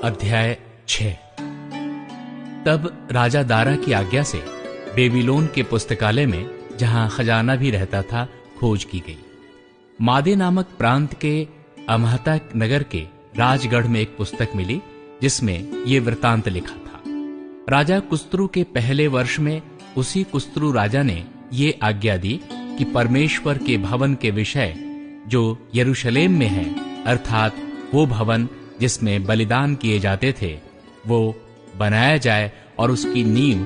अध्याय 6। तब राजा दारा की आज्ञा से बेबीलोन के पुस्तकालय में, जहां खजाना भी रहता था, खोज की गई। मादे नामक प्रांत के अमहता नगर के राजगढ़ में एक पुस्तक मिली जिसमें ये वृतांत लिखा था। राजा कुस्त्रु के पहले वर्ष में उसी कुस्त्रु राजा ने ये आज्ञा दी कि परमेश्वर के भवन के विषय जो यरूशलेम में है, अर्थात वो भवन जिसमें बलिदान किए जाते थे, वो बनाया जाए और उसकी नींव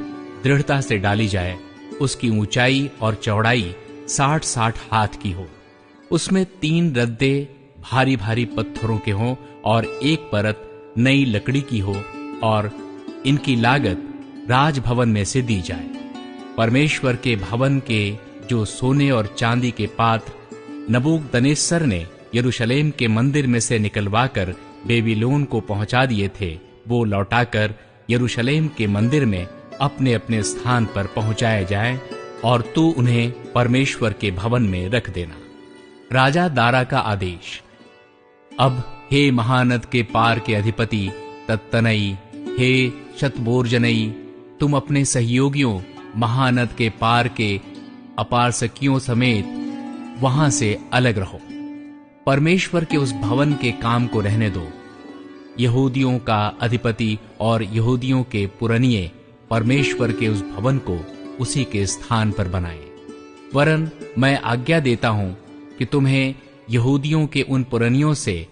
दृढ़ता से डाली जाए। उसकी ऊंचाई और चौड़ाई 60-60 हाथ की हो। उसमें 3 रद्दे भारी भारी पत्थरों के हों और एक परत नई लकड़ी की हो, और इनकी लागत राजभवन में से दी जाए। परमेश्वर के भवन के जो सोने और चांदी के पात्र नबूकदनेस्सर ने यरूशलेम के मंदिर में से निकलवाकर बेबीलोन को पहुंचा दिए थे, वो लौटाकर यरूशलेम के मंदिर में अपने अपने स्थान पर पहुंचाए जाए, और तू उन्हें परमेश्वर के भवन में रख देना। राजा दारा का आदेश। अब हे महानद के पार के अधिपति तत्तनई, हे शतबोर्जनई, तुम अपने सहयोगियों महानद के पार के अपारसकियों समेत वहां से अलग रहो। परमेश्वर के उस भवन के काम को रहने दो। यहूदियों का अधिपति और यहूदियों के पुरनिये परमेश्वर के उस भवन को उसी के स्थान पर बनाएं। वरन मैं आज्ञा देता हूं कि तुम्हें यहूदियों के उन पुरनियों से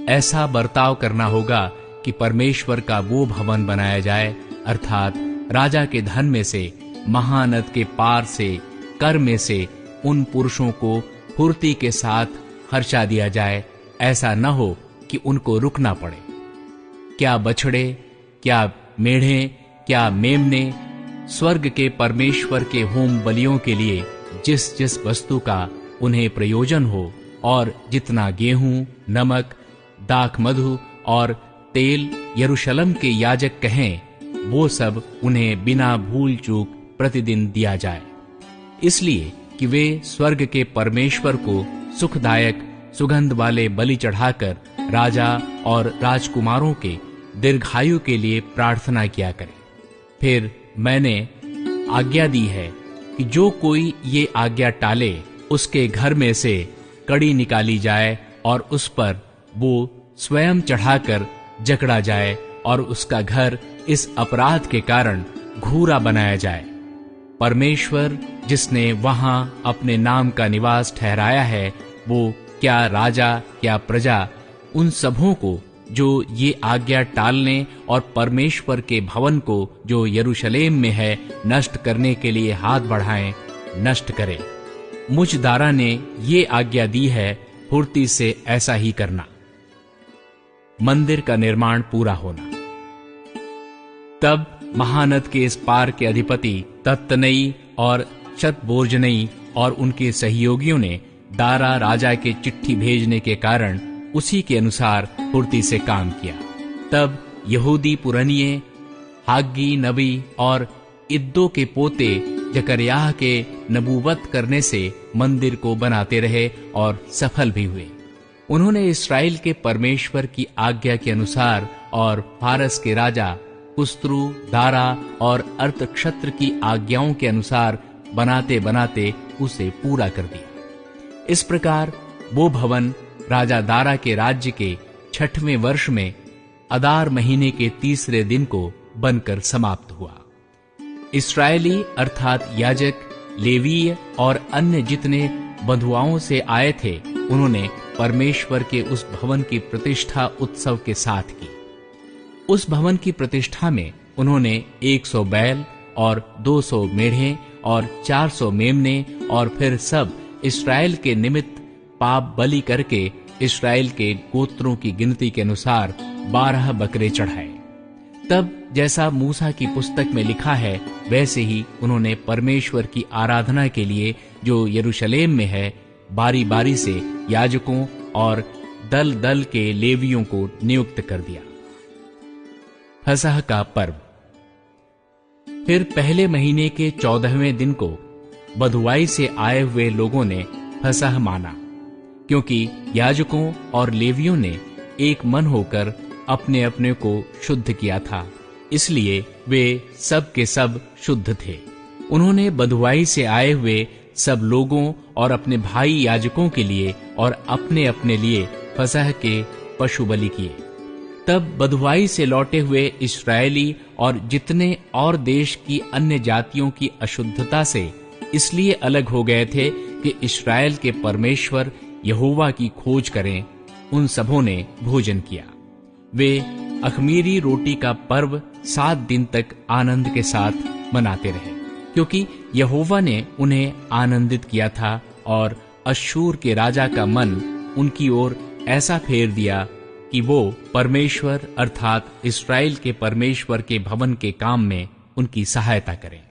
ऐसा बर्ताव करना होगा कि परमेश्वर का वो भवन बनाया जाए, अर्थात राजा के धन में से, महानद के पार से, कर में से उन पुरुषों को फुर्ती के साथ खर्चा दिया जाए। ऐसा न हो कि उनको रुकना पड़े। क्या बछड़े, क्या मेढ़े, क्या मेमने, स्वर्ग के परमेश्वर के होम बलियों के लिए जिस जिस वस्तु का उन्हें प्रयोजन हो, और जितना गेहूं, नमक, दाख मधु और तेल यरूशलेम के याजक कहें, वो सब उन्हें बिना भूल चूक प्रतिदिन दिया जाए, इसलिए कि वे स्वर्ग के परमेश्वर को सुखदायक सुगंध वाले बलि चढ़ाकर राजा और राजकुमारों के दीर्घायु के लिए प्रार्थना किया करें। फिर मैंने आज्ञा दी है कि जो कोई ये आज्ञा टाले, उसके घर में से कड़ी निकाली जाए और उस पर वो स्वयं चढ़ाकर जकड़ा जाए, और उसका घर इस अपराध के कारण घूरा बनाया जाए। परमेश्वर जिसने वहां अपने नाम का निवास ठहराया है, वो क्या राजा क्या प्रजा, उन सबों को जो ये आज्ञा टालने और परमेश्वर के भवन को जो यरूशलेम में है नष्ट करने के लिए हाथ बढ़ाएं, नष्ट करें। मुझ दारा ने ये आज्ञा दी है, फुर्ती से ऐसा ही करना। मंदिर का निर्माण पूरा होना। तब महानद के इस पार के अधिपति तत्तनई और शतबोर्जनई और उनके सहयोगियों ने दारा राजा के चिट्ठी भेजने के कारण उसी के अनुसार फुर्ती से काम किया। तब यहूदी पुरनिये हाग्गी नबी और इद्दो के पोते जकरयाह के नबूवत करने से मंदिर को बनाते रहे और सफल भी हुए। उन्होंने इस्राएल के परमेश्वर की आज्ञा के अनुसार और फारस के राजा कुस्त्रु, दारा और अर्थक्षत्र की आज्ञाओं के अनुसार बनाते बनाते उसे पूरा कर दिया। इस प्रकार वो भवन राजा दारा के राज्य के 6वें वर्ष में अदार महीने के 3 दिन को बनकर समाप्त हुआ। इस्राएली अर्थात याजक, लेवीय और अन्य जितने बंधुआओं से आए थे, उन्होंने परमेश्वर के उस भवन की प्रतिष्ठा उत्सव के साथ की। उस भवन की प्रतिष्ठा में उन्होंने 100 बैल और 200 मेढ़े और 400 मेमने और फिर सब इस्राएल के निमित्त पाप बलि करके इस्राएल के गोत्रों की गिनती के अनुसार 12 बकरे चढ़ाए। तब जैसा मूसा की पुस्तक में लिखा है, वैसे ही उन्होंने परमेश्वर की आराधना के लिए जो यरूशलेम में है, बारी बारी से याजकों और दल दल के लेवियों को नियुक्त कर दिया। फसह का पर्व। फिर पहले महीने के 14वें दिन को बधुआई से आए हुए लोगों ने फसह माना, क्योंकि याजकों और लेवियों ने एक मन होकर अपने अपने को शुद्ध किया था, इसलिए वे सब के सब शुद्ध थे। उन्होंने बँधुआई से आए हुए सब लोगों और अपने भाई याजकों के लिए और अपने अपने लिए फसह के पशु बलि किए। तब बँधुआई से लौटे हुए इस्राएली और जितने और देश की अन्य जातियों की अशुद्धता से इसलिए अलग हो गए थे कि इस्राएल के परमेश्वर यहोवा की खोज करें, उन सबों ने भोजन किया। वे अख़मीरी रोटी का पर्व 7 दिन तक आनंद के साथ मनाते रहे, क्योंकि यहोवा ने उन्हें आनंदित किया था और अश्शूर के राजा का मन उनकी ओर ऐसा फेर दिया कि वो परमेश्वर अर्थात इस्राएल के परमेश्वर के भवन के काम में उनकी सहायता करें।